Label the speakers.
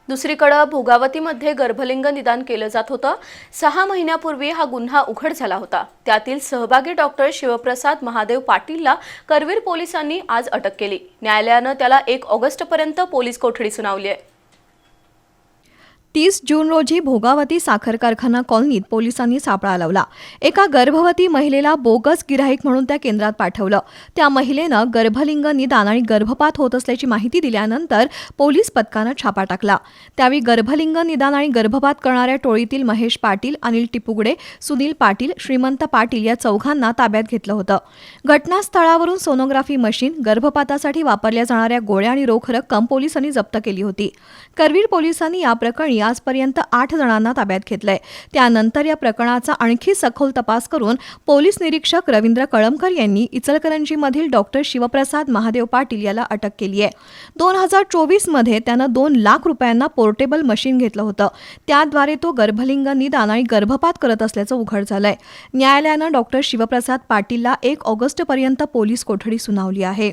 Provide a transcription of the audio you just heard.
Speaker 1: दुसरीकडे भोगावतीमध्ये गर्भलिंग निदान केलं जात होतं। 6 महिन्यापूर्वी हा गुन्हा उघड झाला होता। त्यातील सहभागी डॉक्टर शिवप्रसाद महादेव पाटीलला करवीर पोलिसांनी आज अटक केली। न्यायालयानं त्याला 1 ऑगस्टपर्यंत पोलीस कोठडी सुनावली आहे।
Speaker 2: 30 जून रोजी भोगावती साखर कारखाना कॉलनीत पोलिसांनी सापळा लावला। एका गर्भवती महिलेला बोगस गिराईक म्हणून त्या केंद्रात पाठवलं। त्या महिलेनं गर्भलिंग निदान आणि गर्भपात होत असल्याची माहिती दिल्यानंतर पोलीस पथकानं छापा टाकला। त्यावेळी गर्भलिंग निदान आणि गर्भपात करणाऱ्या टोळीतील महेश पाटील, अनिल टिपुगडे, सुनील पाटील, श्रीमंत पाटील या चौघांना ताब्यात घेतलं होतं। घटनास्थळावरून सोनोग्राफी मशीन, गर्भपातासाठी वापरल्या जाणाऱ्या गोळ्या आणि रोख रक्कम पोलिसांनी जप्त केली होती। करवीर पोलिसांनी या प्रकरणी आजपर्यंत 8 जणांना ताब्यात घेतलंय। त्यानंतर या प्रकरणाचा आणखी सखोल तपास करून पोलीस निरीक्षक रवींद्र कळमकर यांनी इचलकरंजीमधील डॉक्टर शिवप्रसाद महादेव पाटील याला अटक केली आहे। 2024 मध्ये त्यानं 2 लाख रुपयांना पोर्टेबल मशीन घेतलं होतं। त्याद्वारे तो गर्भलिंग निदान आणि गर्भपात करत असल्याचं उघड झालंय। न्यायालयानं डॉक्टर शिवप्रसाद पाटीलला 1 ऑगस्टपर्यंत पोलीस कोठडी सुनावली आहे।